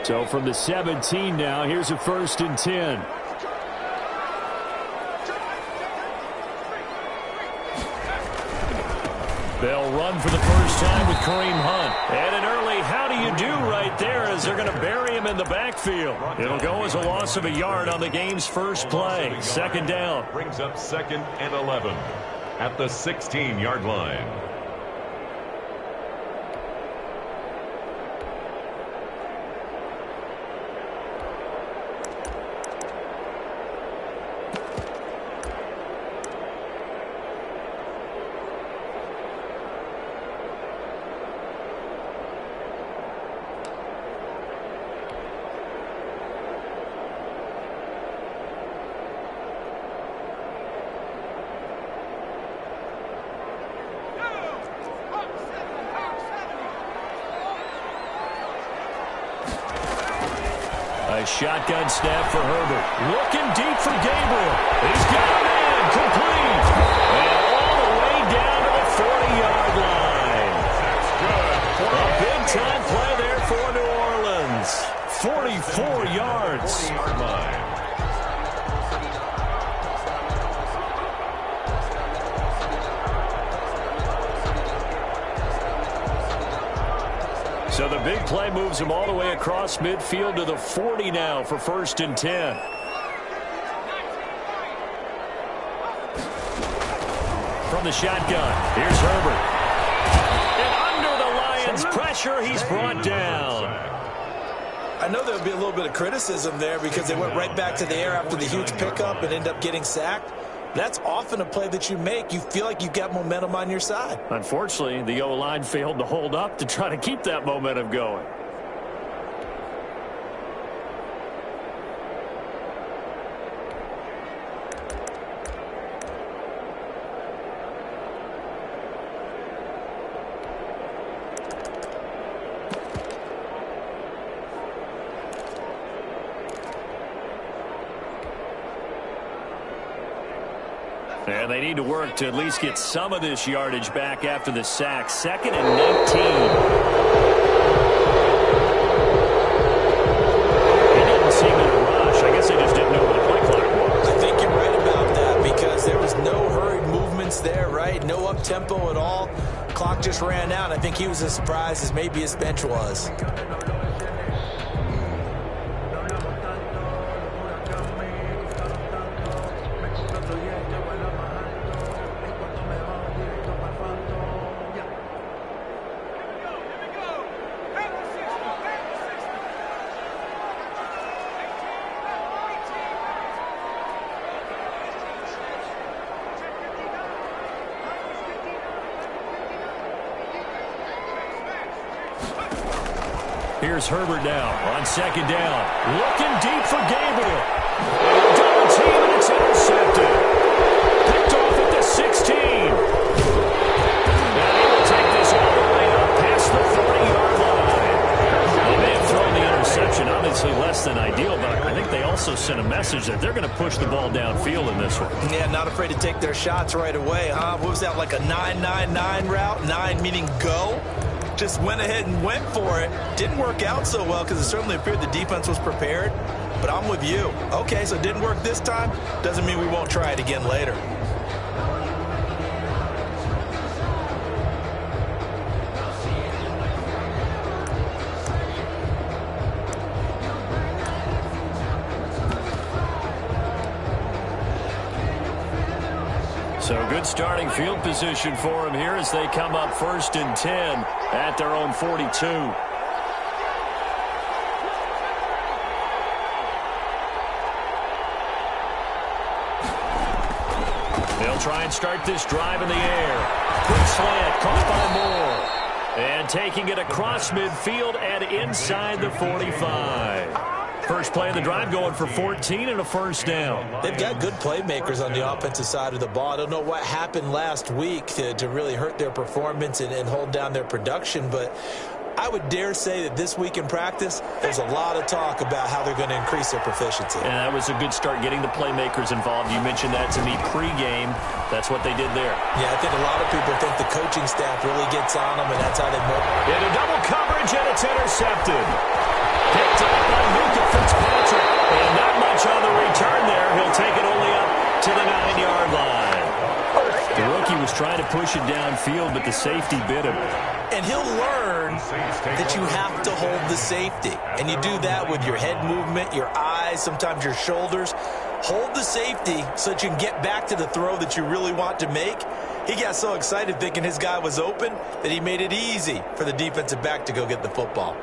So from the 17 now, here's a 1st and 10. They'll run for the first time with Kareem Hunt. And an early how do you do right there as they're going to bury him in the backfield. It'll go as a loss of a yard on the game's first play. 2nd down. Brings up 2nd and 11 at the 16-yard line. A shotgun snap for Herbert. Looking deep for Gabriel. He's got a man complete. And all the way down to the 40-yard line. A big-time play there for New Orleans. 44 yards. 40-yard line. So the big play moves him all the way across midfield to the 40 now for 1st and 10. From the shotgun, here's Herbert. And under the Lions' pressure, he's brought down. I know there'll be a little bit of criticism there because they went right back to the air after the huge pickup and end up getting sacked. That's often a play that you make. You feel like you've got momentum on your side. Unfortunately, the O-line failed to hold up to try to keep that momentum going. And they need to work to at least get some of this yardage back after the sack. 2nd and 19. They didn't seem in a rush. I guess they just didn't know where the play clock was. I think you're right about that because there was no hurried movements there, right? No up-tempo at all. Clock just ran out. I think he was as surprised as maybe his bench was. Here's Herbert now on 2nd down. Looking deep for Gabriel. Double team, and it's intercepted. Picked off at the 16. Now he will take this all the way up past the 40-yard line. They may have thrown the interception, obviously less than ideal, but I think they also sent a message that they're going to push the ball downfield in this one. Yeah, not afraid to take their shots right away, huh? What was that, like a 9-9-9 route? 9 meaning go? Just went ahead and went for it. Didn't work out so well because it certainly appeared the defense was prepared. But I'm with you. Okay, so it didn't work this time. Doesn't mean we won't try it again later. So good starting field position for him here as they come up 1st and 10 at their own 42. They'll try and start this drive in the air. Quick slant caught by Moore. And taking it across midfield and inside the 45. First play of the drive going for 14 and a 1st down. They've got good playmakers on the offensive side of the ball. I don't know what happened last week to really hurt their performance and hold down their production, but I would dare say that this week in practice, there's a lot of talk about how they're going to increase their proficiency. And that was a good start getting the playmakers involved. You mentioned that to me pregame. That's what they did there. Yeah, I think a lot of people think the coaching staff really gets on them, and that's how they move. In a double coverage, and it's intercepted. Picked up trying to push it downfield, but the safety bit him. And he'll learn that you have to hold the safety. And you do that with your head movement, your eyes, sometimes your shoulders. Hold the safety so that you can get back to the throw that you really want to make. He got so excited thinking his guy was open that he made it easy for the defensive back to go get the football.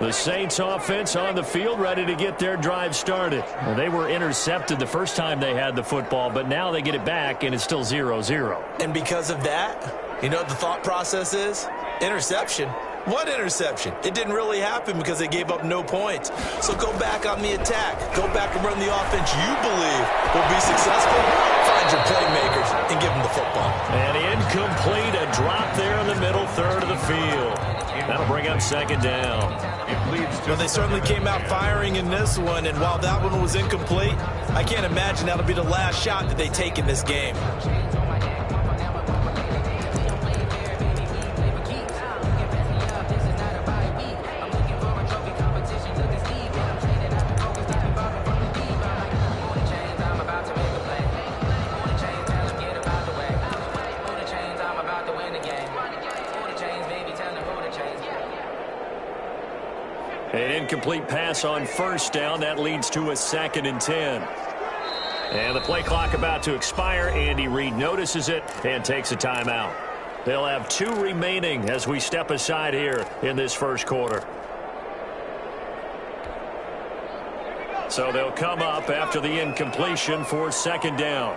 The Saints offense on the field, ready to get their drive started. Well, they were intercepted the first time they had the football, but now they get it back, and it's still 0-0. And because of that, you know what the thought process is? Interception. What interception? It didn't really happen because they gave up no points. So go back on the attack. Go back and run the offense you believe will be successful. Find your playmakers and give them the football. And incomplete, a drop there in the middle third of the field. That'll bring up second down. Well, they certainly came out firing in this one, and while that one was incomplete, I can't imagine that'll be the last shot that they take in this game. An incomplete pass on first down. That leads to a 2nd and 10. And the play clock about to expire. Andy Reid notices it and takes a timeout. They'll have 2 remaining as we step aside here in this first quarter. So they'll come up after the incompletion for second down.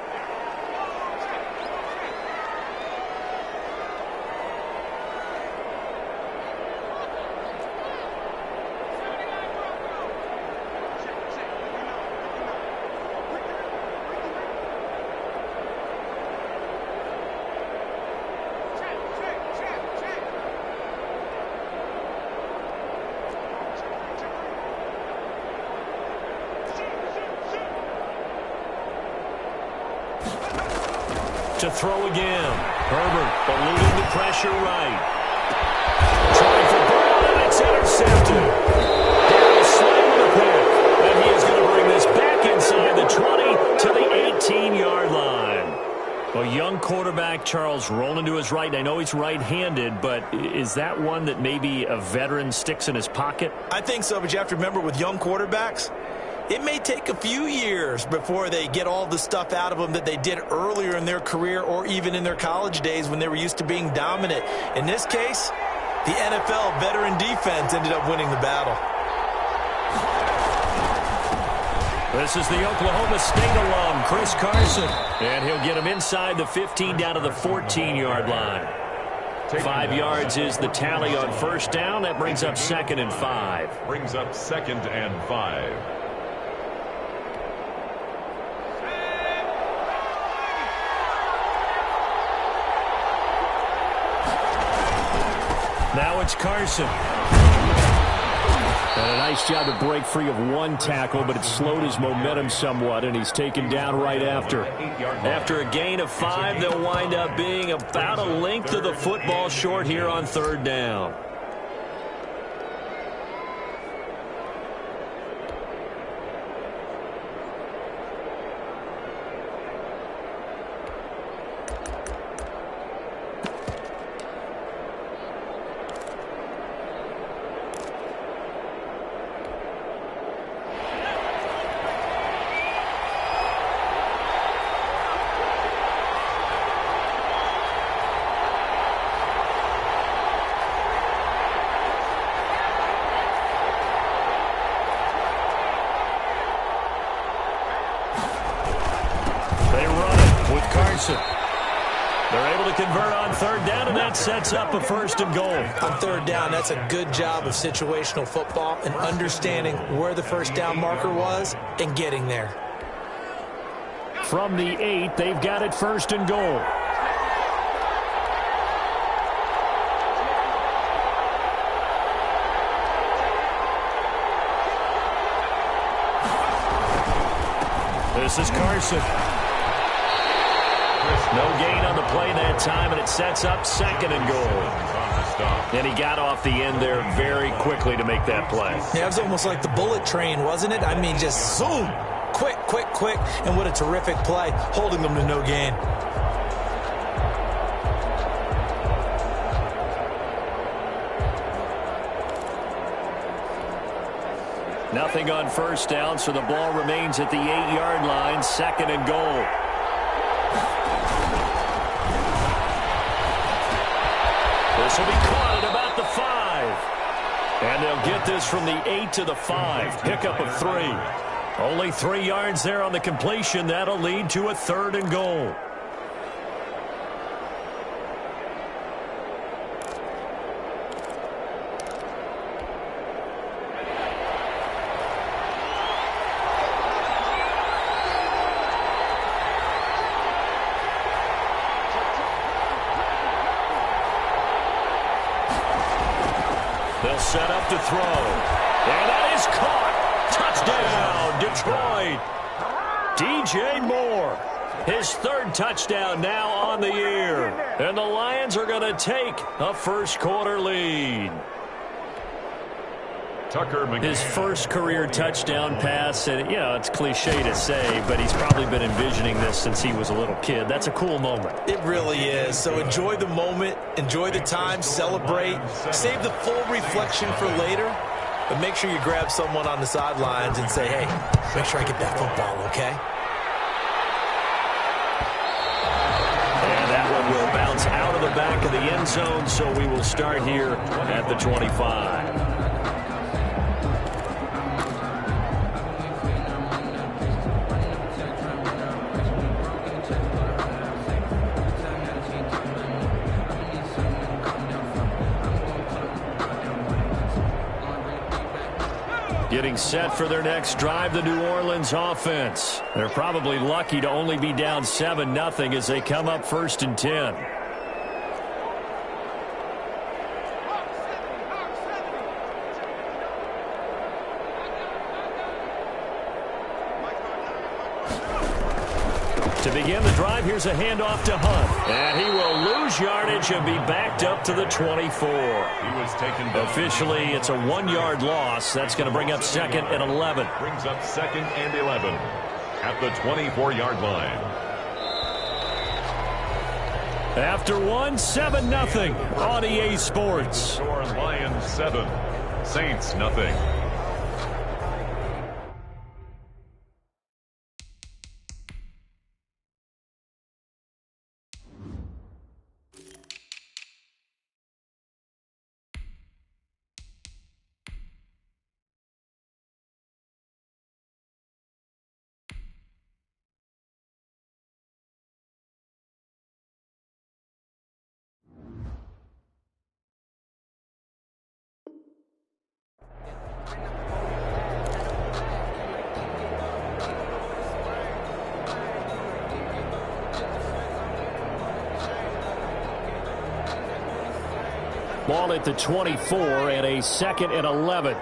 To throw again. Herbert eluding the pressure right. Trying for Brown, and it's intercepted. Darius Slay with a pick. And he is going to bring this back inside the 20 to the 18-yard line. A young quarterback, Charles, rolling to his right. I know he's right-handed, but is that one that maybe a veteran sticks in his pocket? I think so, but you have to remember with young quarterbacks, it may take a few years before they get all the stuff out of them that they did earlier in their career or even in their college days when they were used to being dominant. In this case, the NFL veteran defense ended up winning the battle. This is the Oklahoma State alum, Chris Carson. And he'll get him inside the 15 down to the 14-yard line. 5 yards is the tally on first down. That brings up 2nd and 5. Brings up 2nd and 5. Now it's Carson. And a nice job to break free of one tackle, but it slowed his momentum somewhat, and he's taken down right after. After a gain of 5, they'll wind up being about a length of the football short here on third down. They're able to convert on third down, and that sets up a 1st and goal. On third down, that's a good job of situational football and understanding where the first down marker was and getting there. From the 8, they've got it 1st and goal. This is Carson. No gain on the play that time, and it sets up 2nd and goal. And he got off the end there very quickly to make that play. Yeah, it was almost like the bullet train, wasn't it? I mean, just zoom, quick, quick, quick, and what a terrific play, holding them to no gain. Nothing on first down, so the ball remains at the 8-yard line, 2nd and goal. This will be caught at about the 5. And they'll get this from the 8 to the 5. Pickup of 3. Only 3 yards there on the completion. That'll lead to a 3rd and goal. They'll set up to throw. And that is caught. Touchdown, Detroit. DJ Moore. His 3rd touchdown now on the year. And the Lions are going to take a first-quarter lead. His first career touchdown pass, and, you know, it's cliche to say, but he's probably been envisioning this since he was a little kid. That's a cool moment. It really is. So enjoy the moment, enjoy the time, celebrate, save the full reflection for later, but make sure you grab someone on the sidelines and say, hey, make sure I get that football, okay? And that one will bounce out of the back of the end zone, so we will start here at the 25. Getting set for their next drive, the New Orleans offense. They're probably lucky to only be down 7-0 as they come up 1st and 10. To begin the drive, here's a handoff to Hunt. And he will lose yardage and be backed up to the 24. He was taken down. Officially, it's a 1-yard loss. That's going to bring up 2nd and 11. Brings up 2nd and 11 at the 24-yard line. After 7-0 on EA Sports. Score Lions 7, Saints nothing. Ball at the 24 and a 2nd and 11.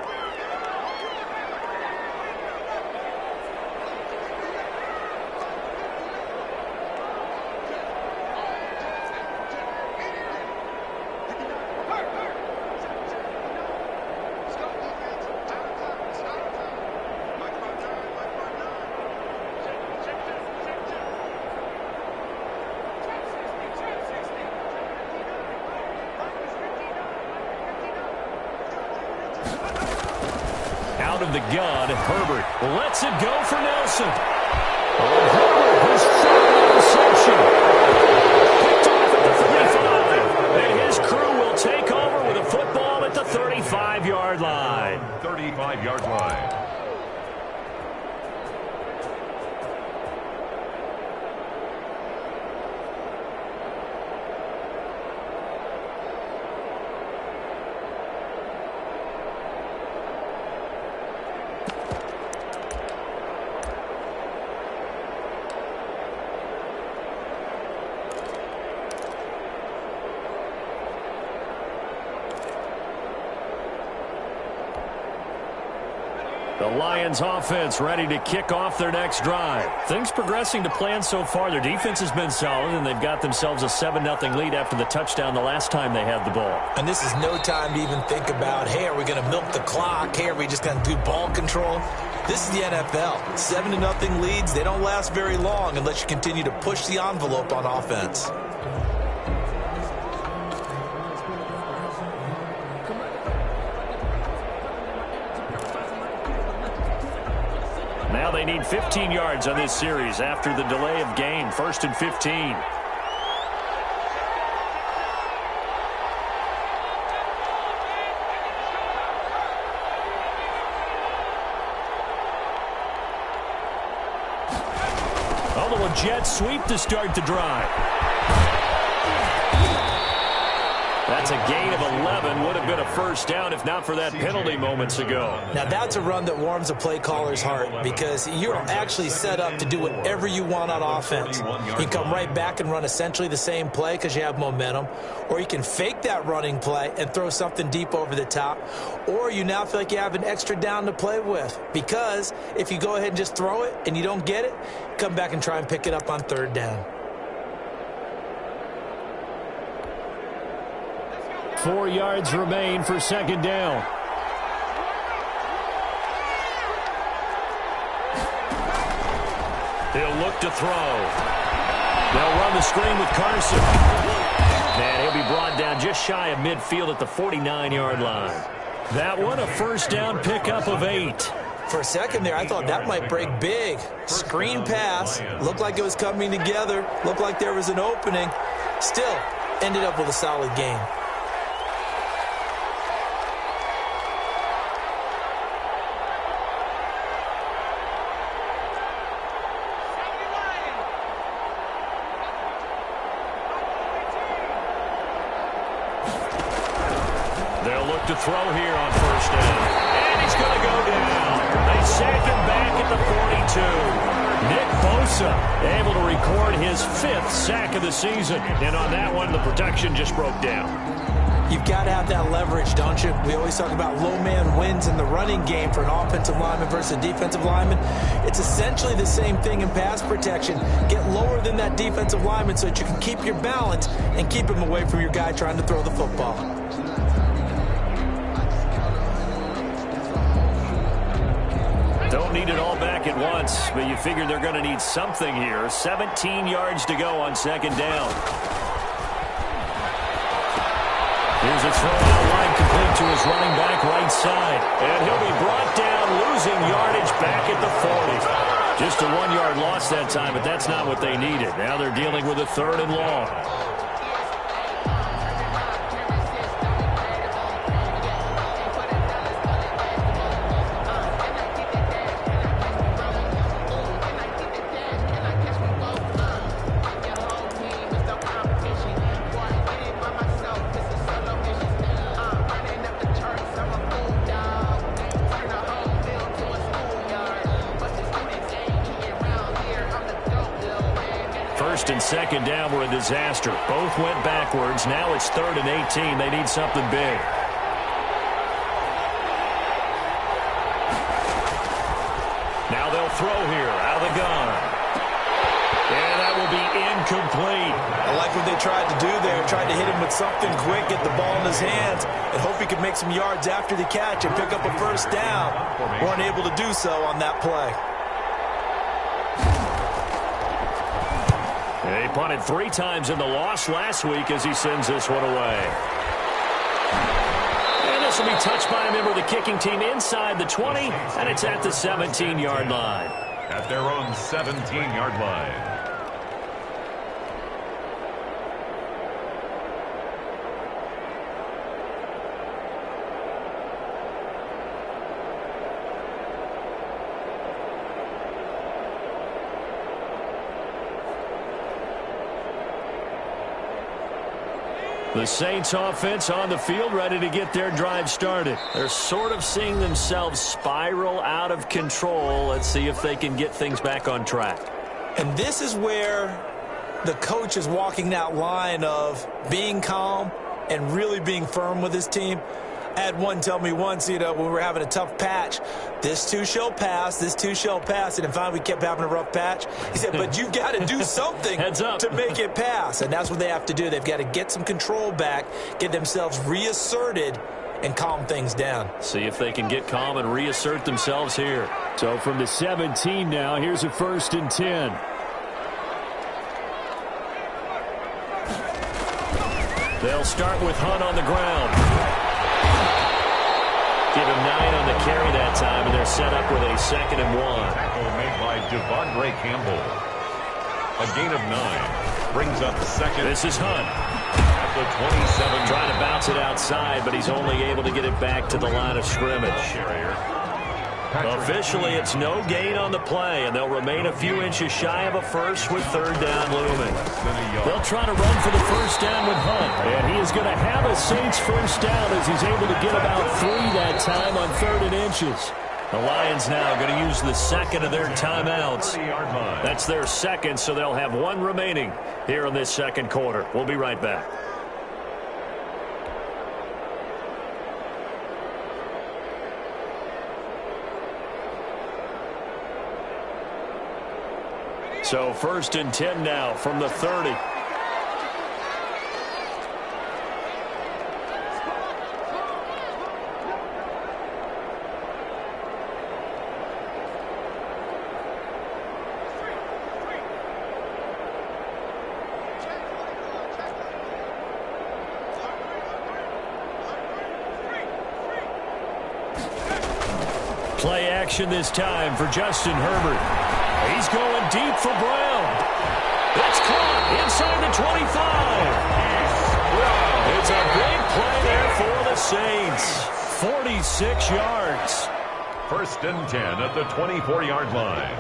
Out of the gun, Herbert lets it go for Nelson. Herbert, his 3rd reception. Picked off at the 35. And his crew will take over with a football at the 35-yard line. 35-yard line. The Lions offense ready to kick off their next drive. Things progressing to plan so far. Their defense has been solid, and they've got themselves a 7-0 lead after the touchdown the last time they had the ball. And this is no time to even think about, hey, are we going to milk the clock? Hey, are we just going to do ball control? This is the NFL. 7-0 leads, they don't last very long unless you continue to push the envelope on offense. they need 15 yards on this series after the delay of game. 1st and 15. Although a jet sweep to start the drive. That's a gain of 11. Would have been a first down if not for that penalty moments ago. Now, that's a run that warms a play caller's heart because you're actually set up to do whatever you want on offense. You can come right back and run essentially the same play because you have momentum, or you can fake that running play and throw something deep over the top, or you now feel like you have an extra down to play with because if you go ahead and just throw it and you don't get it, come back and try and pick it up on 3rd down. 4 yards remain for 2nd down. He'll look to throw. They'll run the screen with Carson. And he'll be brought down just shy of midfield at the 49-yard line. That one a first down pickup of 8. For a second there, I thought that might break big. Screen pass. Looked like it was coming together. Looked like there was an opening. Still, ended up with a solid game. To throw here on 1st down. And he's going to go down. They sack him back at the 42. Nick Bosa able to record his 5th sack of the season. And on that one, the protection just broke down. You've got to have that leverage, don't you? We always talk about low man wins in the running game for an offensive lineman versus a defensive lineman. It's essentially the same thing in pass protection. Get lower than that defensive lineman so that you can keep your balance and keep him away from your guy trying to throw the football. Don't need it all back at once, but you figure they're going to need something here. 17 yards to go on 2nd down. Here's a throw out wide complete to his running back right side. And he'll be brought down, losing yardage back at the 40. Just a 1-yard loss that time, but that's not what they needed. Now they're dealing with a 3rd and long. And 2nd down were a disaster. Both went backwards. Now it's 3rd and 18. They need something big. Now they'll throw here out of the gun. And that will be incomplete. I like what they tried to do there. Tried to hit him with something quick, get the ball in his hands, and hope he could make some yards after the catch and pick up a first down. Weren't able to do so on that play. They punted 3 times in the loss last week as he sends this one away. And this will be touched by a member of the kicking team inside the 20, and it's at the 17-yard line. At their own 17-yard line. The Saints offense on the field ready to get their drive started. They're sort of seeing themselves spiral out of control. Let's see if they can get things back on track. And this is where the coach is walking that line of being calm and really being firm with his team. I had one tell me once, when we were having a tough patch, this too shall pass, this too shall pass. And finally we kept having a rough patch. He said, but you've got to do something to make it pass. And that's what they have to do. They've got to get some control back, get themselves reasserted, and calm things down. See if they can get calm and reassert themselves here. So from the 17 now, here's a 1st and 10. They'll start with Hunt on the ground. Give him 9 on the carry that time, and they're set up with a 2nd and 1. Tackle made by Devondre Campbell. A gain of 9 brings up 2nd. This is Hunt. At the 27. Trying to bounce it outside, but he's only able to get it back to the line of scrimmage. Officially, it's no gain on the play, and they'll remain a few inches shy of a first with 3rd down looming. They'll try to run for the 1st down with Hunt, and he is going to have a Saints 1st down as he's able to get about 3 that time on 3rd and inches. The Lions now going to use the 2nd of their timeouts. That's their 2nd, so they'll have 1 remaining here in this 2nd quarter. We'll be right back. So 1st and 10 now from the 30. Play action this time for Justin Herbert. He's going deep for Brown. It's caught inside the 25. It's a big play there for the Saints. 46 yards. 1st and 10 at the 24-yard line.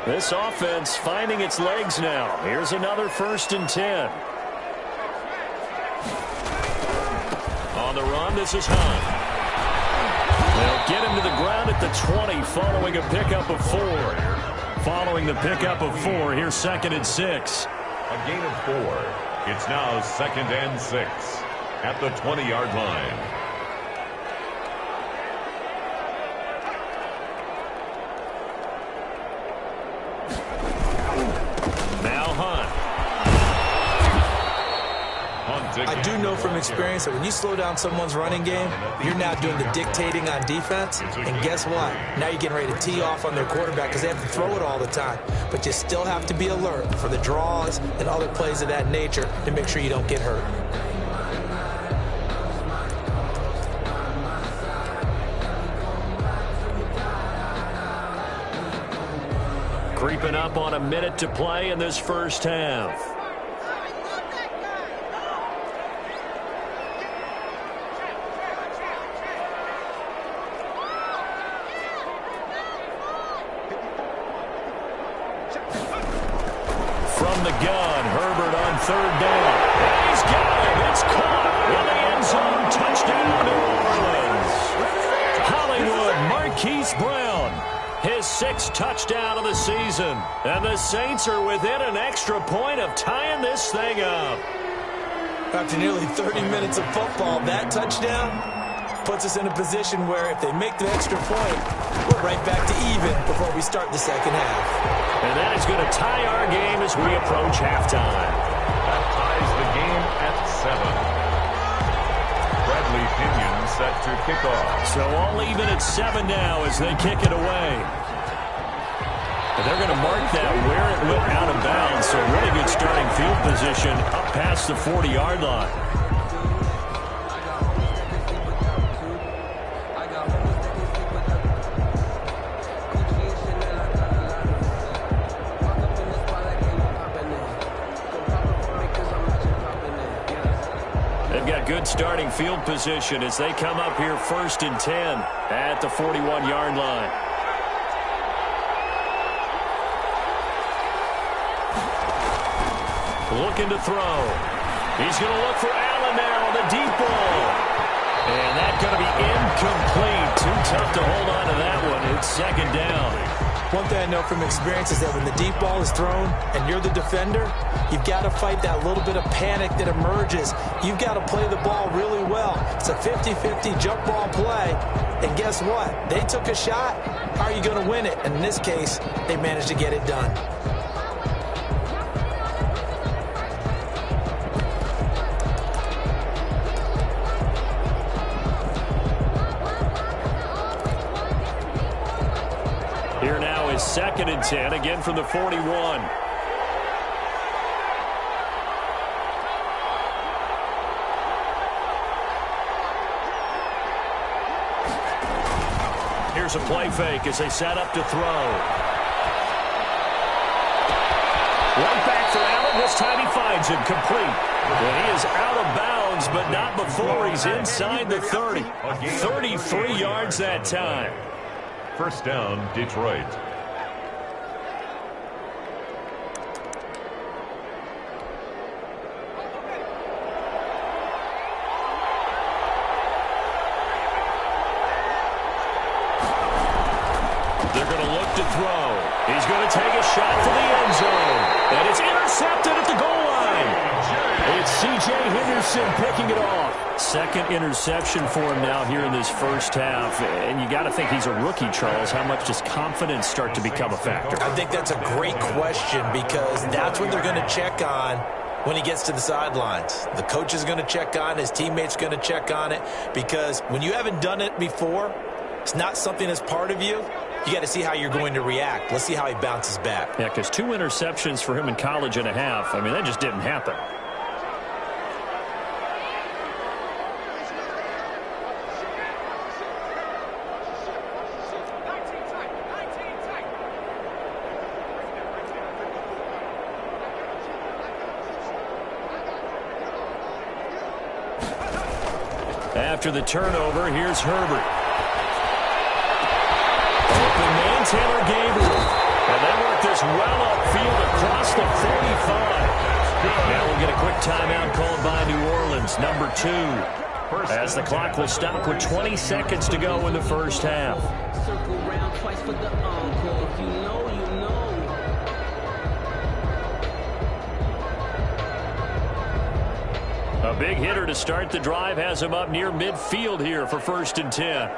This offense finding its legs now. Here's another 1st and 10. On the run, this is Hunt. They'll get him to the ground at the 20 following a pickup of 4. Following the pickup of 4, here's 2nd and 6. A gain of 4. It's now 2nd and 6 at the 20-yard line. Now Hunt. I do know from experience that when you slow down someone's running game, you're now doing the dictating on defense. And guess what? Now you're getting ready to tee off on their quarterback because they have to throw it all the time. But you still have to be alert for the draws and other plays of that nature to make sure you don't get hurt. Creeping up on a minute to play in this 1st half. From the gun, Herbert on 3rd down. And he's got it. It's caught in the end zone. Touchdown, New Orleans. Hollywood Marquise Brown, his 6th touchdown of the season. And the Saints are within an extra point of tying this thing up. After nearly 30 minutes of football, that touchdown puts us in a position where if they make the extra point, we're right back to even before we start the 2nd half. And that is going to tie our game as we approach halftime. That ties the game at 7. Bradley Pinion set to kick off. So all even at 7 now as they kick it away. And they're going to mark that where it went out of bounds. So really good starting field position up past the 40-yard line. Good starting field position as they come up here 1st and 10 at the 41-yard line. Looking to throw. He's going to look for Allen now on the deep ball. And that's going to be incomplete. Too tough to hold on to that one. It's 2nd down. One thing I know from experience is that when the deep ball is thrown and you're the defender, you've got to fight that little bit of panic that emerges. You've got to play the ball really well. It's a 50-50 jump ball play. And guess what? They took a shot. How are you going to win it? And in this case, they managed to get it done. Here now is 2nd and 10, again from the 41. Here's a play fake as they set up to throw. One back for Allen. This time he finds him complete. Well, he is out of bounds, but not before he's inside the 30. 33 yards that time. First down, Detroit. They're going to look to throw. He's going to take a shot to the end zone. And it's intercepted at the goal line. It's C.J. Henderson picking it off. Second interception for him now here in this first half. And you got to think he's a rookie, Charles. How much does confidence start to become a factor? I think that's a great question because that's what they're going to check on when he gets to the sidelines. The coach is going to check on it. His teammates going to check on it because when you haven't done it before, it's not something that's part of you. You got to see how you're going to react. Let's see how he bounces back. Yeah, because 2 interceptions for him in college and a half. I mean, that just didn't happen. After the turnover, here's Herbert. Open man, Taylor Gabriel. And they work this well upfield across the 45. Now we'll get a quick timeout called by New Orleans, number 2. As the clock will stop with 20 seconds to go in the first half. Circle round twice for the encore. If you know, you know. A big hitter to start the drive has him up near midfield here for 1st and 10.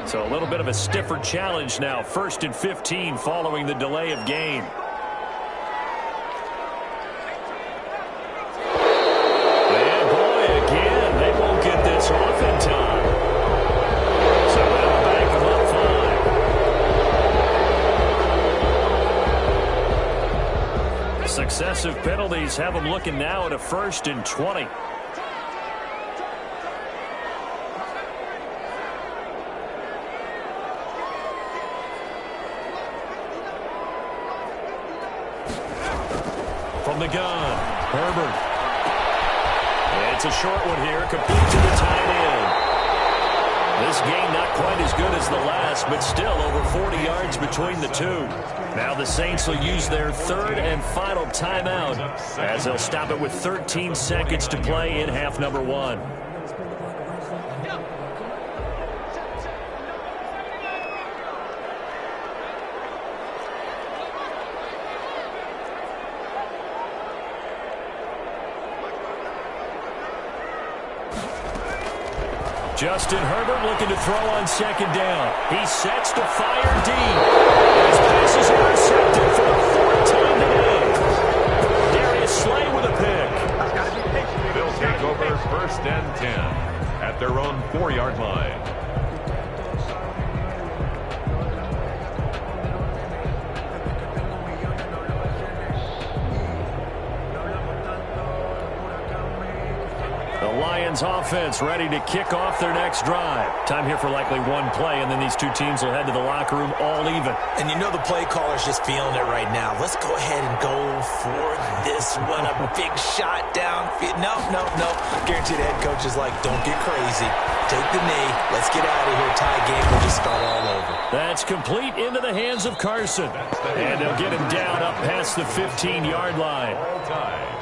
So a little bit of a stiffer challenge now. 1st and 15 following the delay of game. And boy, again, they won't get this off in time. So that'll back them up 5. Successive penalties have them looking now at a 1st and 20. From the gun, Herbert. It's a short one here, complete to the tight end. This game not quite as good as the last, but still over 40 yards between the two. Now the Saints will use their 3rd and final timeout as they'll stop it with 13 seconds to play in half number 1. Justin Herbert looking to throw on 2nd down. He sets to fire deep. His pass is intercepted for the 4th time today. Darius Slay with a pick. They'll take over 1st and 10 at their own 4-yard line. Lions offense ready to kick off their next drive. Time here for likely one play, and then these two teams will head to the locker room all even. And you know the play caller's just feeling it right now. Let's go ahead and go for this one. A big shot downfield. No. Guarantee the head coach is like, don't get crazy. Take the knee. Let's get out of here. Tie game. We'll just start all over. That's complete into the hands of Carson. And they'll get him down up past the 15-yard line.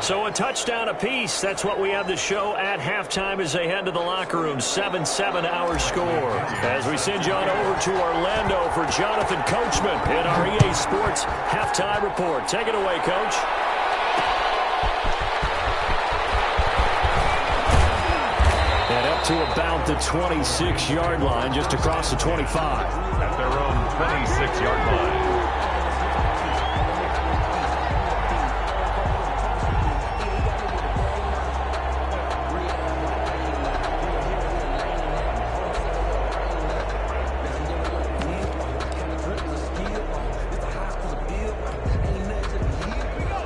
So a touchdown apiece. That's what we have to show at halftime as they head to the locker room. 7-7 our score. As we send you on over to Orlando for Jonathan Coachman in our EA Sports halftime report. Take it away, Coach. And up to about the 26-yard line, just across the 25. At their own 26-yard line.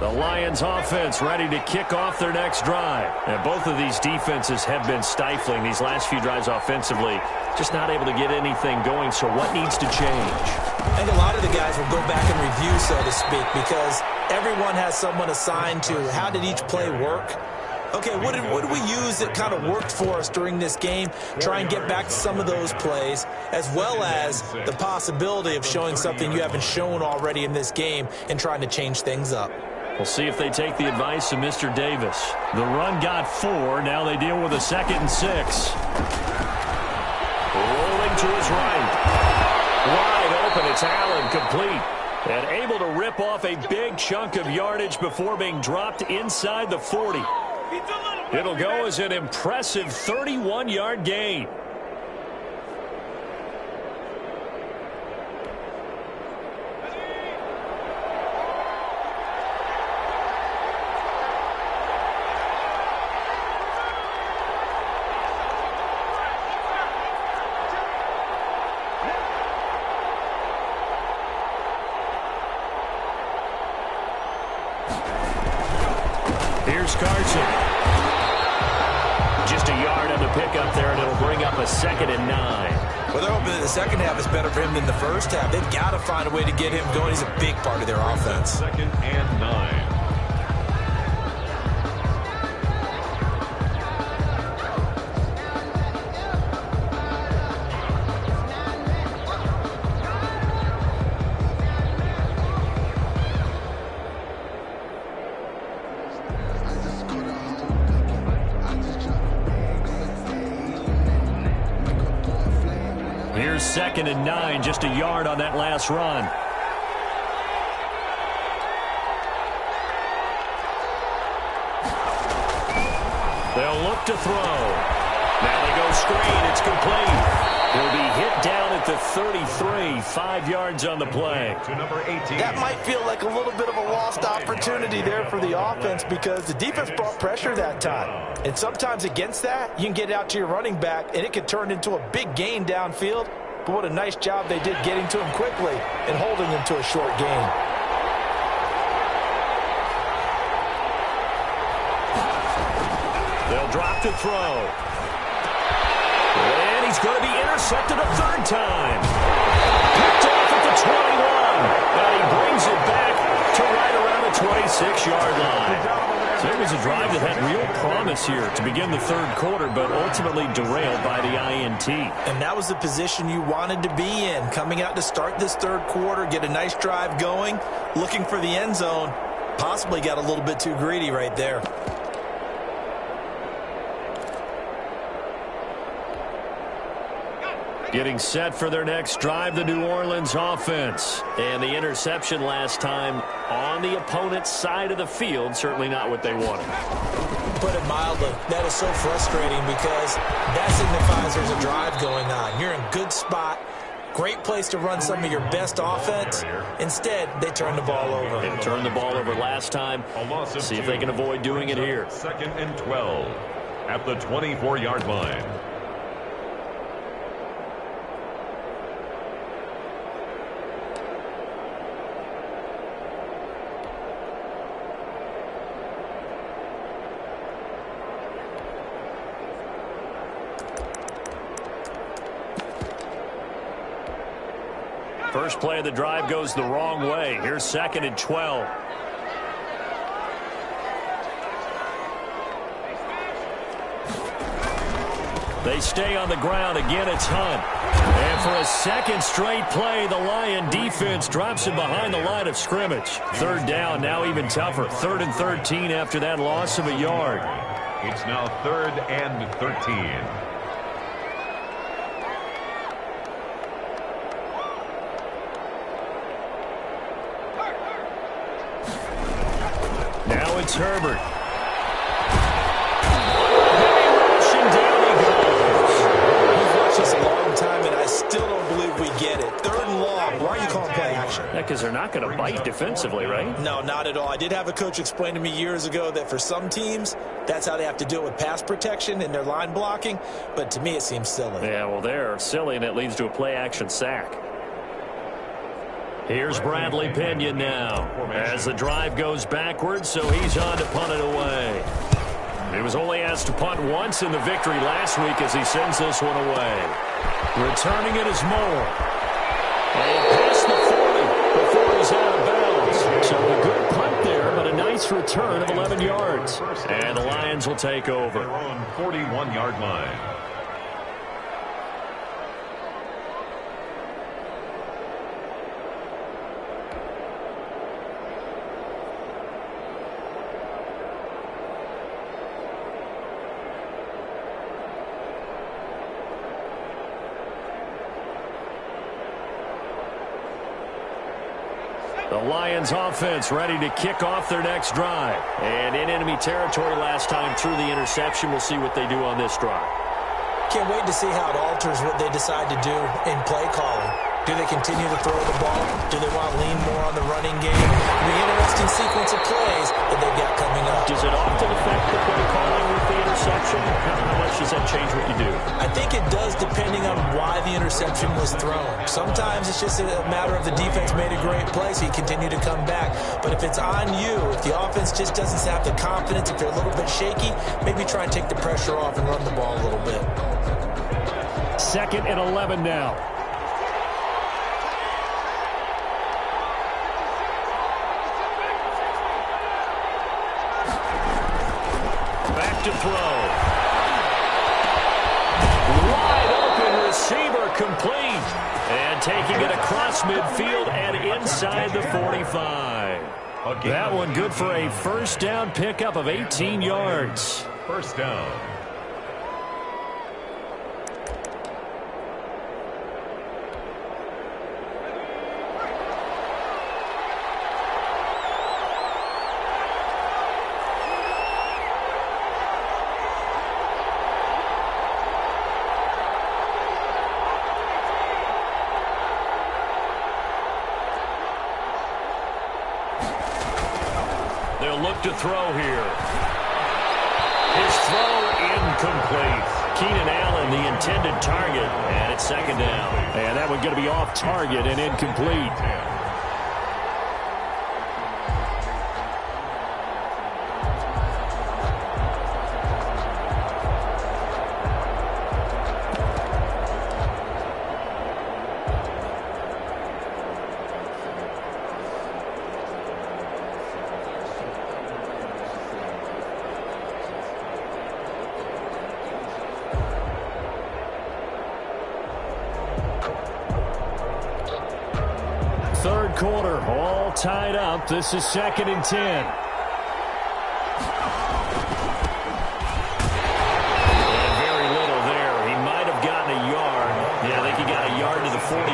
Lions offense ready to kick off their next drive. And both of these defenses have been stifling these last few drives offensively. Just not able to get anything going, so what needs to change? I think a lot of the guys will go back and review, so to speak, because everyone has someone assigned to how did each play work. Okay, what did we use that kind of worked for us during this game? Try and get back to some of those plays, as well as the possibility of showing something you haven't shown already in this game and trying to change things up. We'll see if they take the advice of Mr. Davis. The run got 4. Now they deal with a 2nd and 6. Rolling to his right. Wide open. It's Allen, complete. And able to rip off a big chunk of yardage before being dropped inside the 40. It'll go as an impressive 31-yard gain. Here's Carson. Just a yard on the pickup there, and it'll bring up a 2nd and 9. Well, they're hoping that the second half is better for him than the first half. They've got to find a way to get him going. He's a big part of their offense. 2nd and 9. Here's 2nd and 9, just a yard on that last run. They'll look to throw. Now they go screen. It's complete. He'll be hit down at the 33, 5 yards on the play. To number 18. That might feel like a little bit of a lost opportunity there for the offense because the defense brought pressure that time. And sometimes against that, you can get out to your running back, and it could turn into a big gain downfield. But what a nice job they did getting to him quickly and holding him to a short gain. They'll drop to throw. And he's going to be intercepted a 3rd time. Picked off at the 21. And he brings it back to right around the 26-yard line. So it was a drive that had real promise here to begin the 3rd quarter, but ultimately derailed by the INT. And that was the position you wanted to be in, coming out to start this 3rd quarter, get a nice drive going, looking for the end zone. Possibly got a little bit too greedy right there. Getting set for their next drive, the New Orleans offense. And the interception last time on the opponent's side of the field, certainly not what they wanted. Put it mildly, that is so frustrating because that signifies there's a drive going on. You're in a good spot, great place to run some of your best offense. Instead, they turn the ball over. They turned the ball over last time. See if they can avoid doing it here. 2nd and 12 at the 24-yard line. first play of the drive goes the wrong way. Here's 2nd and 12. They stay on the ground. Again, it's Hunt. And for a second straight play, the Lion defense drops him behind the line of scrimmage. 3rd down, now even tougher. 3rd and 13 after that loss of a yard. It's now 3rd and 13. Now it's Herbert. Just a long time, and I still don't believe we get it. 3rd and long. Why are you calling play action? Yeah, because they're not going to bite defensively, right? No, not at all. I did have a coach explain to me years ago that for some teams, that's how they have to deal with pass protection and their line blocking. But to me, it seems silly. Yeah, well, they're silly, and it leads to a play-action sack. Here's Bradley Pinion now as the drive goes backwards, so he's on to punt it away. He was only asked to punt once in the victory last week as he sends this one away. Returning it is Moore. And past the 40 before he's out of bounds. So a good punt there, but a nice return of 11 yards. And the Lions will take over. Their own 41-yard line. The Lions offense ready to kick off their next drive. And in enemy territory last time through the interception. We'll see what they do on this drive. Can't wait to see how it alters what they decide to do in play calling. Do they continue to throw the ball? Do they want to lean more on the running game? The interesting sequence of plays that they've got coming up. Does it often affect the play calling with the interception? How much does that change what you do? I think it does depending on why the interception was thrown. Sometimes it's just a matter of the defense made a great play, so you continue to come back. But if it's on you, if the offense just doesn't have the confidence, if they're a little bit shaky, maybe try and take the pressure off and run the ball a little bit. 2nd and 11 now. Back to throw. Wide open receiver complete. And taking it across midfield and inside the 45. That one good for a first down pickup of 18 yards. First down. They'll look to throw here. His throw incomplete. Keenan Allen, the intended target, and it's 2nd down. And that one going to be off target and incomplete. Third quarter, all tied up. This is 2nd and 10. And very little there. He might have gotten a yard. Yeah, I think he got a yard to the 41.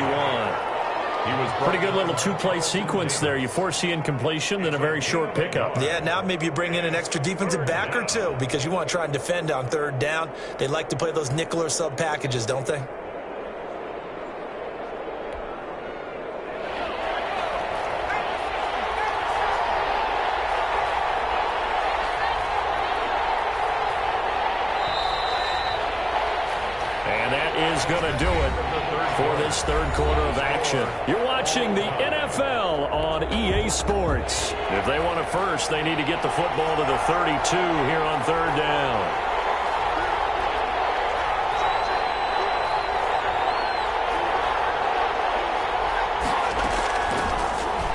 He was pretty good little two-play sequence there. You force the incompletion, then a very short pickup. Yeah, now maybe you bring in an extra defensive back or two because you want to try and defend on 3rd down. They like to play those nickel or sub packages, don't they? And that is going to do it for this third quarter of action. You're watching the NFL on EA Sports. If they want it first, they need to get the football to the 32 here on 3rd down.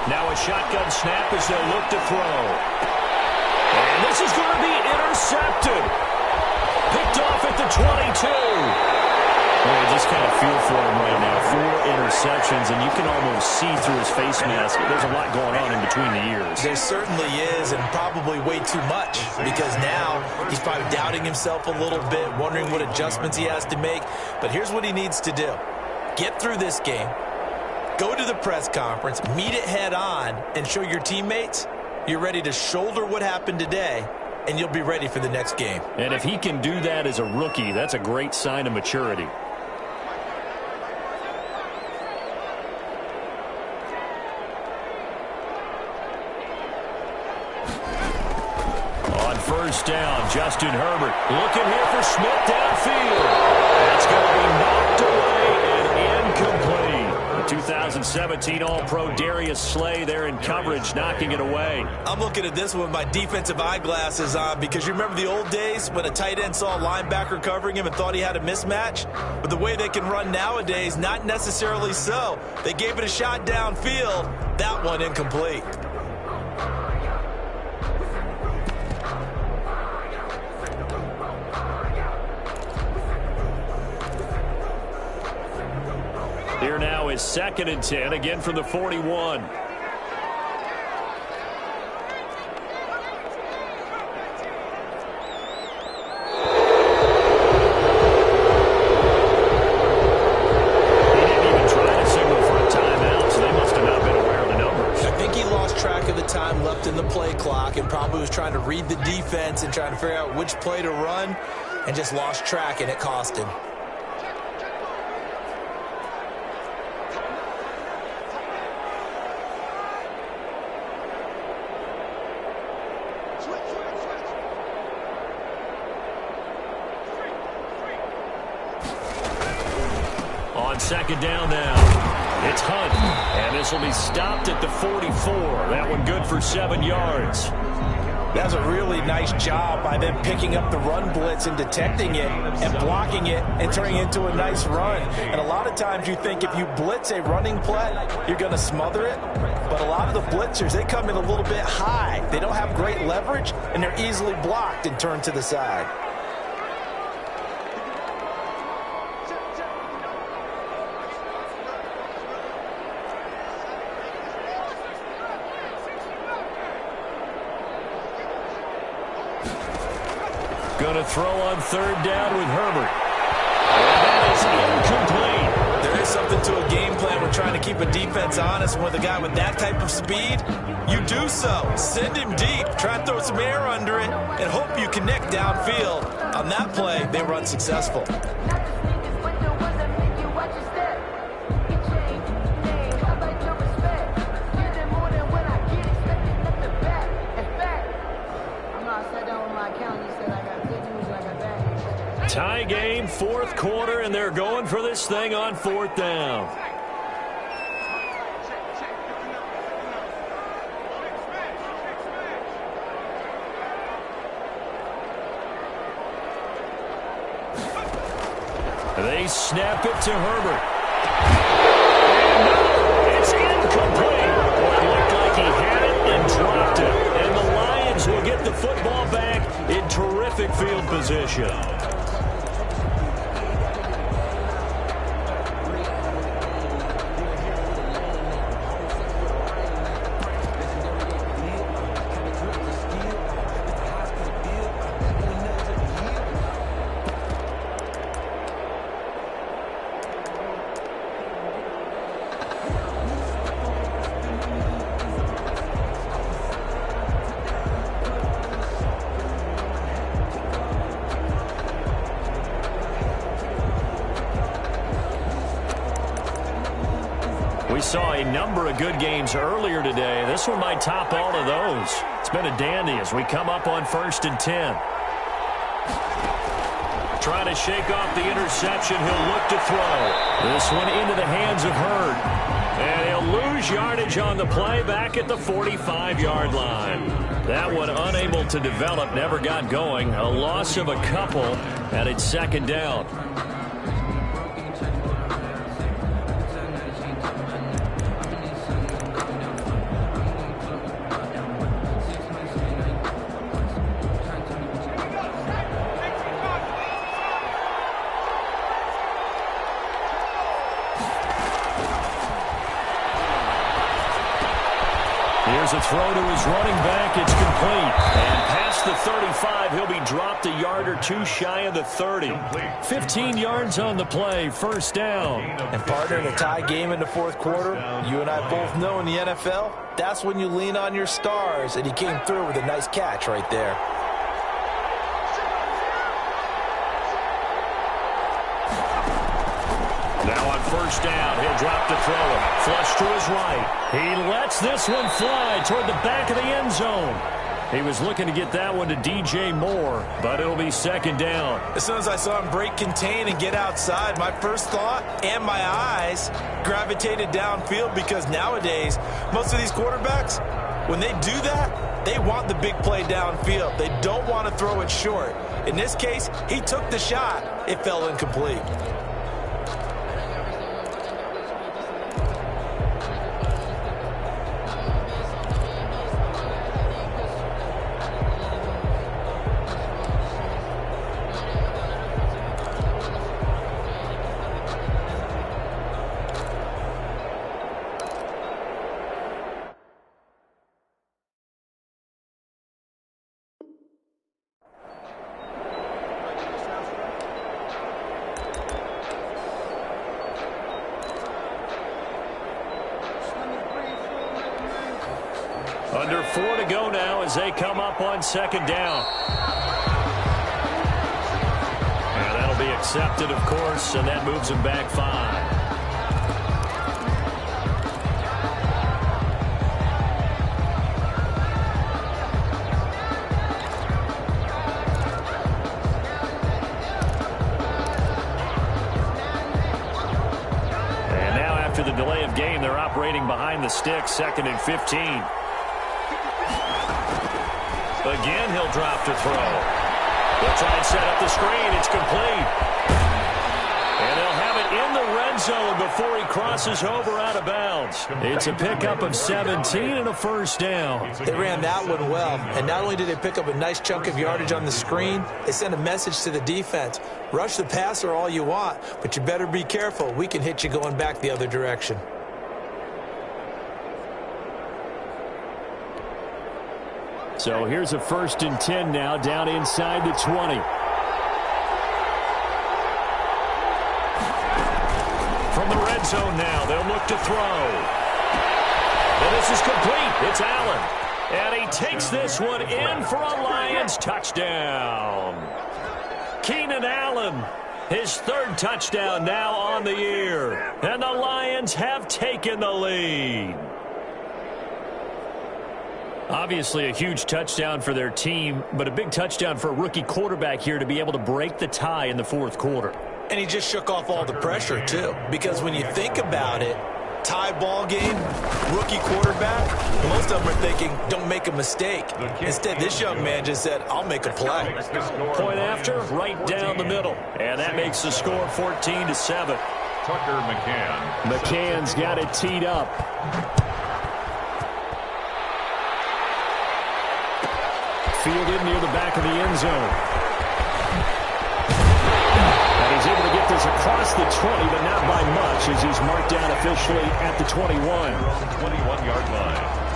Now a shotgun snap as they'll look to throw. And this is going to be intercepted. Picked off at the 22. Well, you just kind of feel for him right now. 4 interceptions, and you can almost see through his face mask. There's a lot going on in between the ears. There certainly is, and probably way too much, because now he's probably doubting himself a little bit, wondering what adjustments he has to make. But here's what he needs to do. Get through this game, go to the press conference, meet it head on, and show your teammates you're ready to shoulder what happened today, and you'll be ready for the next game. And if he can do that as a rookie, that's a great sign of maturity. First down, Justin Herbert looking here for Smith downfield. That's going to be knocked away and incomplete. The 2017 All-Pro Darius Slay there in coverage, knocking it away. I'm looking at this one with my defensive eyeglasses on, because you remember the old days when a tight end saw a linebacker covering him and thought he had a mismatch? But the way they can run nowadays, not necessarily so. They gave it a shot downfield. That one incomplete. Here now is 2nd and 10, again from the 41. And probably was trying to read the defense and trying to figure out which play to run, and just lost track, and it cost him. On 2nd down now, it's Hunt, and this will be stopped at the 44. That one good for 7 yards. That's a really nice job by them picking up the run blitz and detecting it and blocking it and turning it into a nice run. And a lot of times you think if you blitz a running play, you're going to smother it. But a lot of the blitzers, they come in a little bit high. They don't have great leverage, and they're easily blocked and turned to the side. Going to throw on 3rd down with Herbert. And that is incomplete. There is something to a game plan. We're trying to keep a defense honest. With a guy with that type of speed, you do so. Send him deep. Try and throw some air under it and hope you connect downfield. On that play, they were unsuccessful. Tie game, 4th quarter, and they're going for this thing on 4th down. They snap it to Herbert. And no, it's incomplete. Well, it looked like he had it and dropped it. And the Lions will get the football back in terrific field position. We saw a number of good games earlier today. This one might top all of those. It's been a dandy as we come up on 1st and 10. Trying to shake off the interception. He'll look to throw. This one into the hands of Hurd. And he'll lose yardage on the play back at the 45-yard line. That one unable to develop, never got going. A loss of a couple, and it's 2nd down. Here's a throw to his running back. It's complete. And past the 35, he'll be dropped a yard or two shy of the 30. 15 yards on the play, first down. And partner, in a tie game in the fourth quarter, you and I both know in the NFL, that's when you lean on your stars, and he came through with a nice catch right there. Now on first down, he'll drop to throw it. Flush to his right. He lets this one fly toward the back of the end zone. He was looking to get that one to DJ Moore, but it'll be second down. As soon as I saw him break contain and get outside, my first thought and my eyes gravitated downfield, because nowadays, most of these quarterbacks, when they do that, they want the big play downfield. They don't want to throw it short. In this case, he took the shot. It fell incomplete. Under 4 to go now as they come up on second down. And that'll be accepted, of course, and that moves him back 5. And now after the delay of game, they're operating behind the sticks, 2nd and 15. Again, he'll drop to throw. They'll try and set up the screen. It's complete. And they'll have it in the red zone before he crosses over out of bounds. It's a pickup of 17 and a first down. They ran that one well. And not only did they pick up a nice chunk of yardage on the screen, they sent a message to the defense. Rush the passer all you want, but you better be careful. We can hit you going back the other direction. So here's a 1st and 10 now, down inside the 20. From the red zone now, they'll look to throw. And this is complete. It's Allen. And he takes this one in for a Lions touchdown. Keenan Allen, his 3rd touchdown now on the year. And the Lions have taken the lead. Obviously a huge touchdown for their team, but a big touchdown for a rookie quarterback here to be able to break the tie in the fourth quarter. And he just shook off all the pressure, too. Because when you think about it, tie ball game, rookie quarterback, most of them are thinking, don't make a mistake. Instead, this young man just said, I'll make a play. Point after, right down the middle. And that makes the score 14-7. Tucker McCann. McCann's got it teed up. Fielded near the back of the end zone. And he's able to get this across the 20, but not by much, as he's marked down officially at the 21. 21-yard line.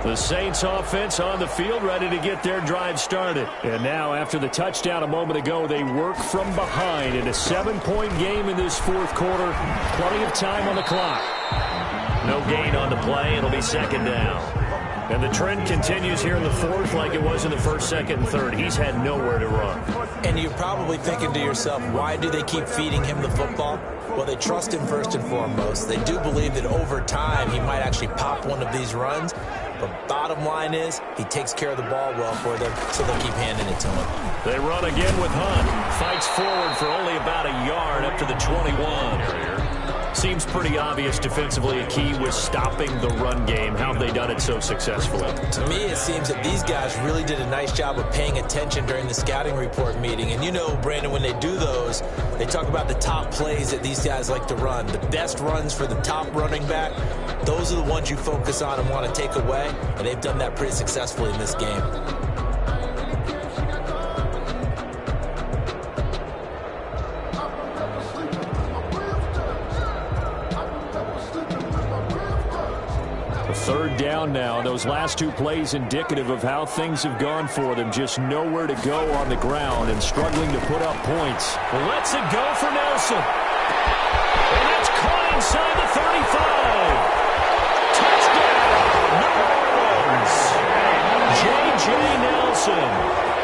The Saints offense on the field, ready to get their drive started. And now, after the touchdown a moment ago, they work from behind in a 7-point game in this fourth quarter. Plenty of time on the clock. No gain on the play. It'll be second down. And the trend continues here in the fourth like it was in the first, second, and third. He's had nowhere to run. And you're probably thinking to yourself, why do they keep feeding him the football? Well, they trust him first and foremost. They do believe that over time he might actually pop one of these runs. But bottom line is, he takes care of the ball well for them, so they'll keep handing it to him. They run again with Hunt. Fights forward for only about a yard up to the 21. Seems pretty obvious defensively. A key was stopping the run game. How have they done it so successfully? To me, it seems that these guys really did a nice job of paying attention during the scouting report meeting. And you know, Brandon, when they do those, they talk about the top plays that these guys like to run. The best runs for the top running back, those are the ones you focus on and want to take away. And they've done that pretty successfully in this game. Third down now. Those last two plays indicative of how things have gone for them. Just nowhere to go on the ground and struggling to put up points. Lets it go for Nelson. And that's caught inside the 35. Touchdown, New Orleans. J.J. Nelson,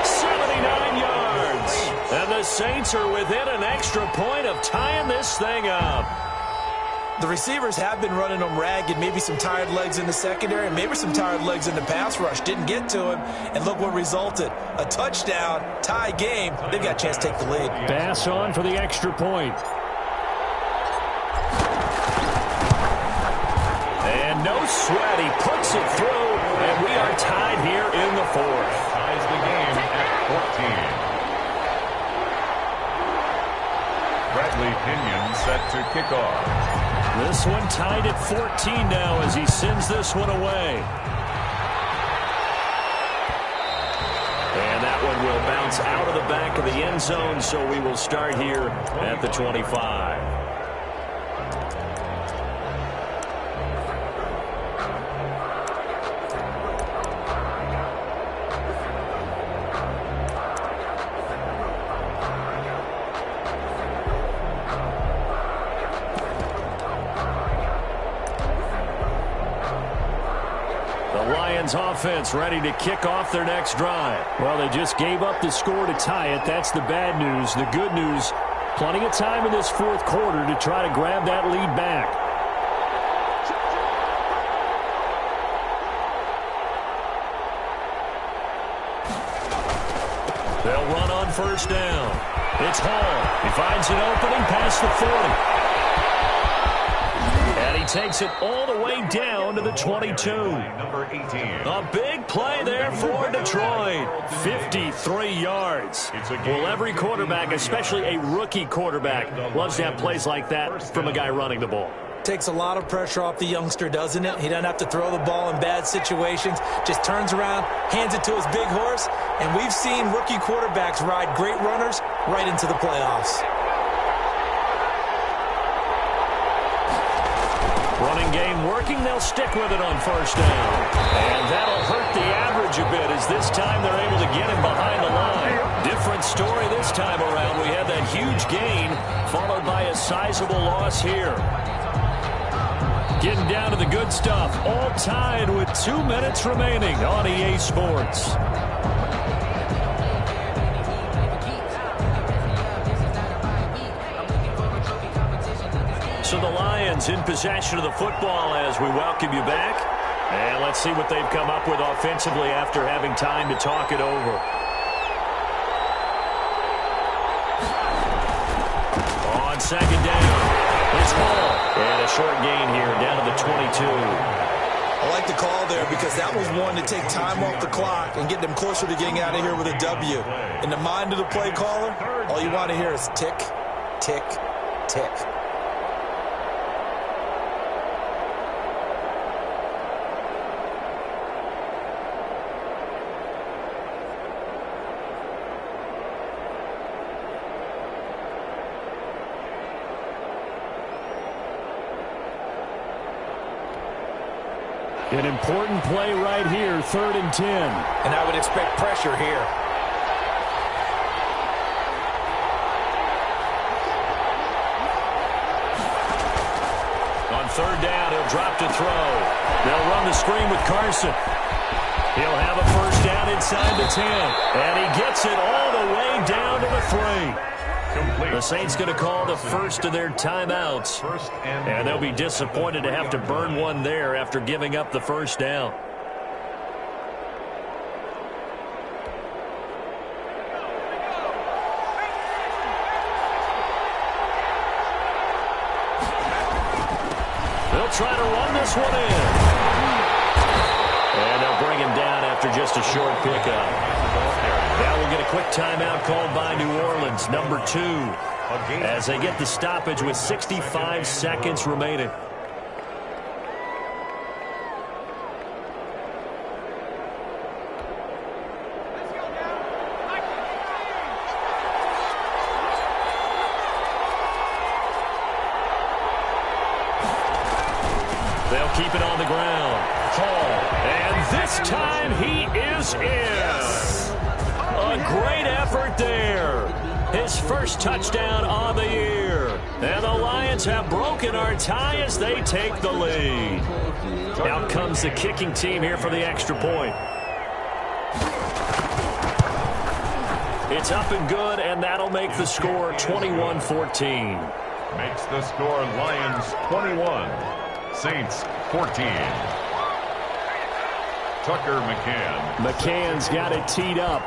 79 yards. And the Saints are within an extra point of tying this thing up. The receivers have been running them ragged. Maybe some tired legs in the secondary, and maybe some tired legs in the pass rush. Didn't get to him, and look what resulted. A touchdown, tie game. They've got a chance to take the lead. Pass on for the extra point. And no sweat. He puts it through, and we are tied here in the fourth. Ties the game at 14. Bradley Pinion set to kick off. This one tied at 14 now as he sends this one away. And that one will bounce out of the back of the end zone, so we will start here at the 25. Offense ready to kick off their next drive. Well, they just gave up the score to tie it. That's the bad news. The good news, plenty of time in this fourth quarter to try to grab that lead back. They'll run on first down. It's Hall. He finds an opening past the 40. And he takes it all the way down to the 22. Number 18. A big play there for Detroit. 53 yards. Well, every quarterback, especially a rookie quarterback, loves to have plays like that from a guy running the ball. Takes a lot of pressure off the youngster, doesn't it? He doesn't have to throw the ball in bad situations. Just turns around, hands it to his big horse. And we've seen rookie quarterbacks ride great runners right into the playoffs. Running game working. They'll stick with it on first down. And that'll hurt the average a bit as this time they're able to get him behind the line. Different story this time around. We had that huge gain followed by a sizable loss here. Getting down to the good stuff. All tied with 2 minutes remaining on EA Sports. So the Lions in possession of the football as we welcome you back. And let's see what they've come up with offensively after having time to talk it over. On second down, it's Hall. And a short gain here down to the 22. I like the call there because that was one to take time off the clock and get them closer to getting out of here with a W. In the mind of the play caller, all you want to hear is tick, tick, tick. An important play right here, 3rd and 10. And I would expect pressure here. On 3rd down, he'll drop to throw. They'll run the screen with Carson. He'll have a first down inside the 10. And he gets it all the way down to the 3. The Saints going to call the first of their timeouts. And they'll be disappointed to have to burn one there after giving up the first down. try to run this one in. And they'll bring him down after just a short pickup. Now we'll get a quick timeout called by New Orleans, number 2, as they get the stoppage with 65 seconds remaining. They'll keep it on the ground. And this time he is in. A great effort there. His first touchdown on the year. And the Lions have broken our tie as they take the lead. Out comes the kicking team here for the extra point. It's up and good, and that'll make the score 21-14. Makes the score Lions 21, Saints 14. Tucker McCann. McCann's got it teed up.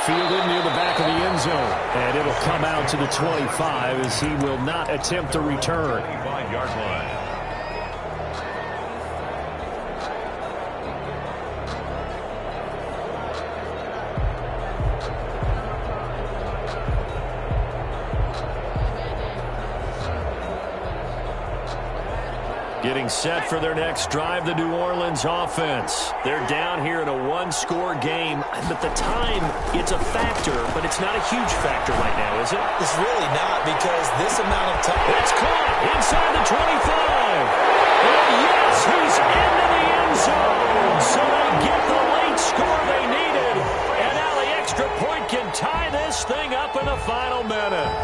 Fielded near the back of the end zone. And it'll come out to the 25 as he will not attempt a return. 25-yard line. Getting set for their next drive, the New Orleans offense. They're down here in a one-score game, but the time, it's a factor, but it's not a huge factor right now, is it? It's really not, because this amount of time. It's caught inside the 25. And yes, he's into the end zone. So they get the late score they needed. And now the extra point can tie this thing up in the final minute.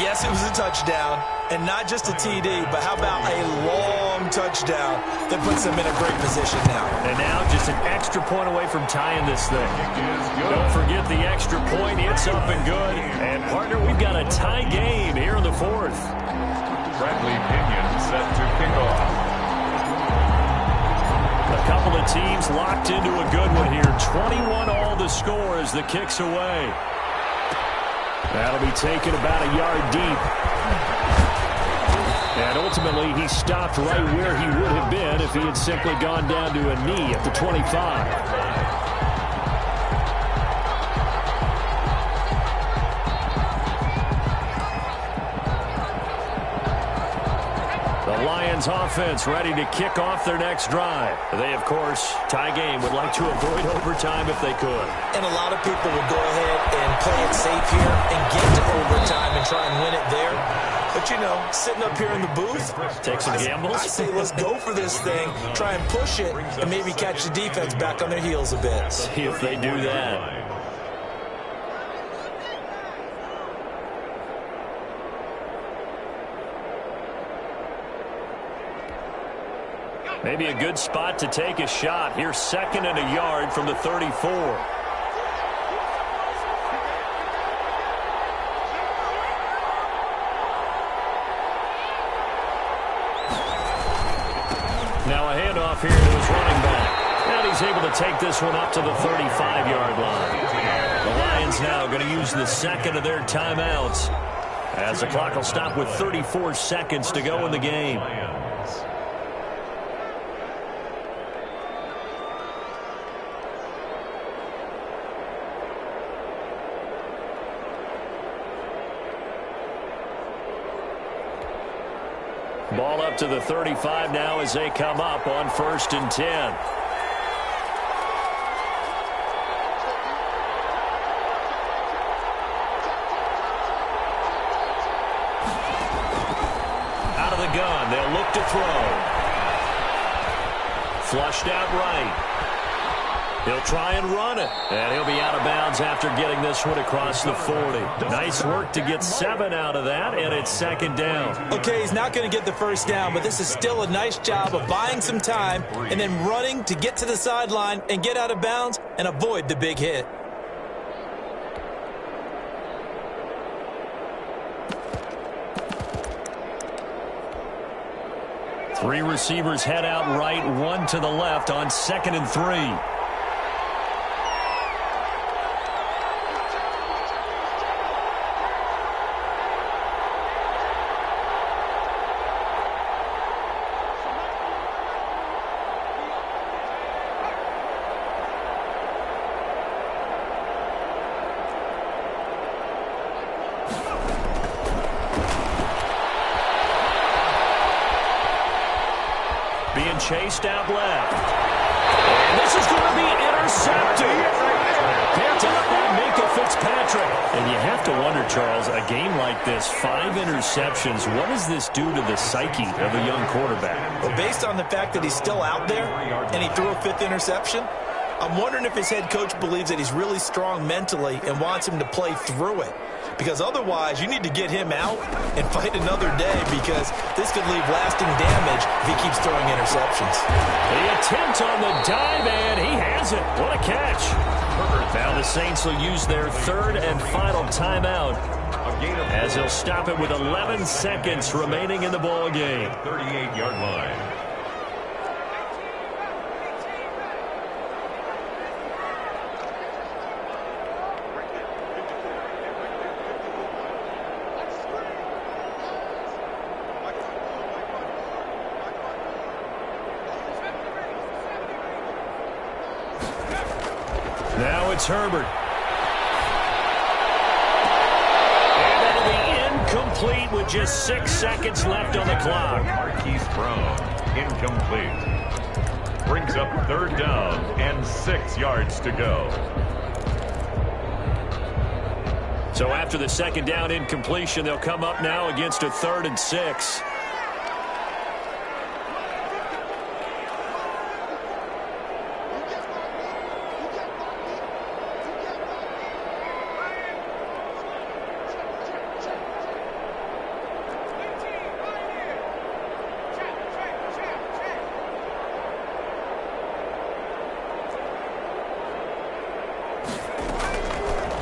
Yes, it was a touchdown, and not just a TD, but how about a long touchdown that puts them in a great position now. And now just an extra point away from tying this thing. Don't forget the extra point. It's up and good. And, partner, we've got a tie game here in the fourth. Bradley Pinion set to kick off. A couple of teams locked into a good one here. 21 all the score as the kick's away. That'll be taken about a yard deep. And ultimately, he stopped right where he would have been if he had simply gone down to a knee at the 25. Lions offense ready to kick off their next drive. They, of course, tie game, would like to avoid overtime if they could. And a lot of people would go ahead and play it safe here and get to overtime and try and win it there. But, you know, sitting up here in the booth, take some gambles. I say let's go for this thing, try and push it, and maybe catch the defense back on their heels a bit. See if they do that. Maybe a good spot to take a shot. Here's 2nd and a yard from the 34. Now a handoff here to his running back. And he's able to take this one up to the 35-yard line. The Lions now going to use the second of their timeouts, as the clock will stop with 34 seconds to go in the game. Ball up to the 35 now as they come up on 1st and 10. Out of the gun, they'll look to throw. Flushed out right. He'll try and run it, and he'll be out of bounds after getting this one across the 40. Nice work to get 7 out of that, and it's 2nd down. Okay, he's not going to get the first down, but this is still a nice job of buying some time and then running to get to the sideline and get out of bounds and avoid the big hit. Three receivers head out right, one to the left on 2nd and 3. being chased out left. And this is going to be intercepted. Picked up by Minka Fitzpatrick. And you have to wonder, Charles, a game like this, 5 interceptions, what does this do to the psyche of a young quarterback? Well, based on the fact that he's still out there and he threw a 5th interception, I'm wondering if his head coach believes that he's really strong mentally and wants him to play through it. Because otherwise, you need to get him out and fight another day, because this could leave lasting damage if he keeps throwing interceptions. The attempt on the dive, and he has it. What a catch. Now the Saints will use their 3rd and final timeout, as they'll stop it with 11 seconds remaining in the ball game. 38-yard line. Now it's Herbert. And that'll be incomplete with just 6 seconds left on the clock. Marquise Brown, incomplete. Brings up 3rd down and 6 yards to go. So after the 2nd down incompletion, they'll come up now against a 3rd and 6.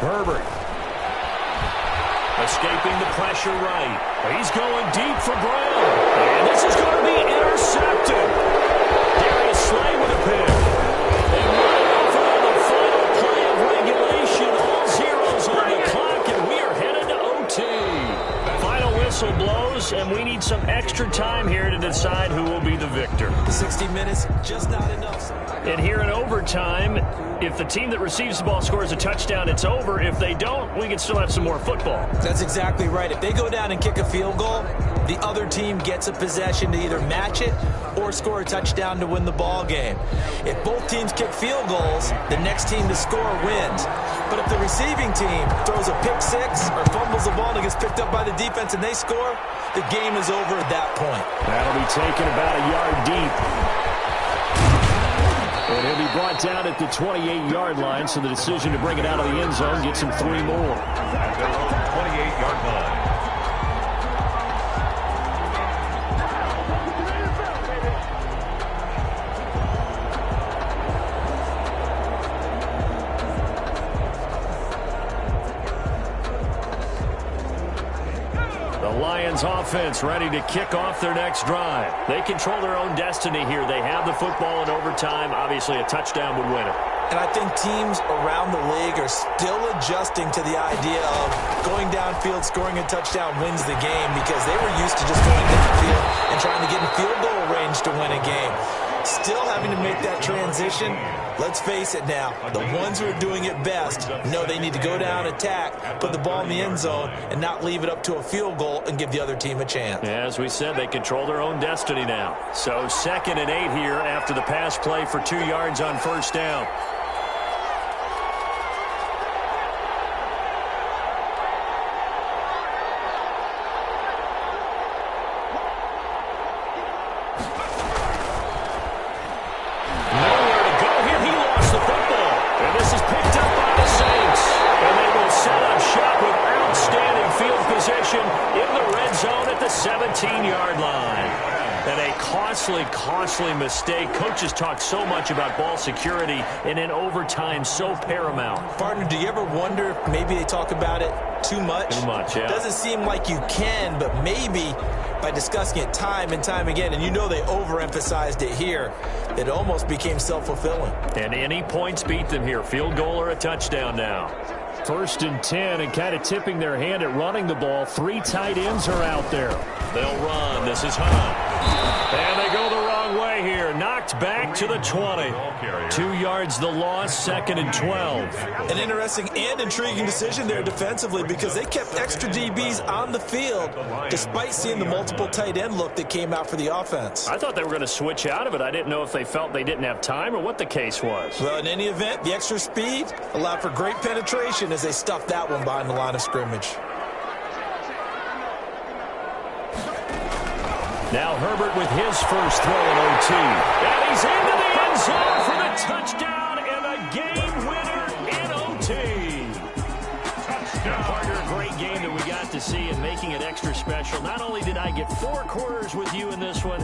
Herbert. Escaping the pressure right. He's going deep for Brown. And this is going to be intercepted. Darius Slay with a pick. And right over on the final play of regulation. All zeros on the clock, and we are headed to OT. Final whistle blows, and we need some extra time here to decide who will be the victor. 60 minutes, just not enough. And here in overtime, if the team that receives the ball scores a touchdown, it's over. If they don't, we can still have some more football. That's exactly right. If they go down and kick a field goal, the other team gets a possession to either match it or score a touchdown to win the ball game. If both teams kick field goals, the next team to score wins. But if the receiving team throws a pick 6 or fumbles the ball and gets picked up by the defense and they score, the game is over at that point. That'll be taken about a yard deep. And he'll be brought down at the 28-yard line, so the decision to bring it out of the end zone gets him 3 more. At their own 28-yard line. Lions offense ready to kick off their next drive. They control their own destiny here. They have the football in overtime. Obviously, a touchdown would win it. And I think teams around the league are still adjusting to the idea of going downfield, scoring a touchdown wins the game, because they were used to just going downfield and trying to get in field goal range to win a game. Still having to make that transition. Let's face it now, the ones who are doing it best know they need to go down, attack, put the ball in the end zone, and not leave it up to a field goal and give the other team a chance. Yeah, as we said, they control their own destiny now. So 2nd and 8 here after the pass play for 2 yards on 1st down. Costly mistake. Coaches talk so much about ball security, and in overtime, so paramount. Partner, do you ever wonder if maybe they talk about it too much? Too much, yeah. Doesn't seem like you can, but maybe by discussing it time and time again, and you know they overemphasized it here, it almost became self-fulfilling. And any points beat them here. Field goal or a touchdown now. 1st and 10, and kind of tipping their hand at running the ball. 3 tight ends are out there. They'll run. This is Hunt. And they go the wrong way here. Knocked It's back to the 20. 2 yards the loss, 2nd and 12. An interesting and intriguing decision there defensively because they kept extra DBs on the field despite seeing the multiple tight end look that came out for the offense. I thought they were going to switch out of it. I didn't know if they felt they didn't have time or what the case was. Well, in any event, the extra speed allowed for great penetration as they stuffed that one behind the line of scrimmage. Now Herbert with his first throw in OT. And he's into the end zone for the touchdown and a game winner in OT. Touchdown. Partner, a great game that we got to see and making it extra special. Not only did I get 4 quarters with you in this one,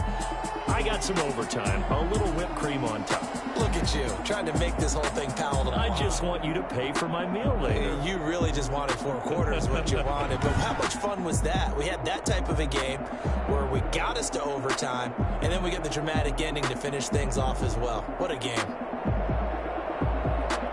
I got some overtime. A little whipped cream on top. Look at you, trying to make this whole thing palatable. I just want you to pay for my meal later. You really just wanted 4 quarters what you wanted. But how much fun was that? We had that type of a game where we got us to overtime, and then we get the dramatic ending to finish things off as well. What a game.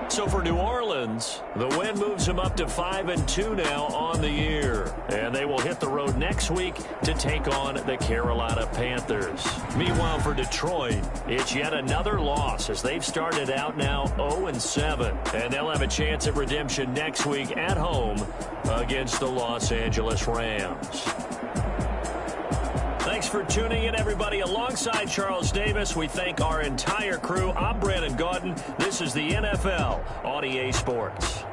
So for New Orleans, the win moves them up to 5-2 now on the year. And they will hit the road next week to take on the Carolina Panthers. Meanwhile, for Detroit, it's yet another loss as they've started out now 0-7. And they'll have a chance at redemption next week at home against the Los Angeles Rams. Thanks for tuning in, everybody. Alongside Charles Davis, we thank our entire crew. I'm Brandon Gaudin. This is the NFL on EA Sports.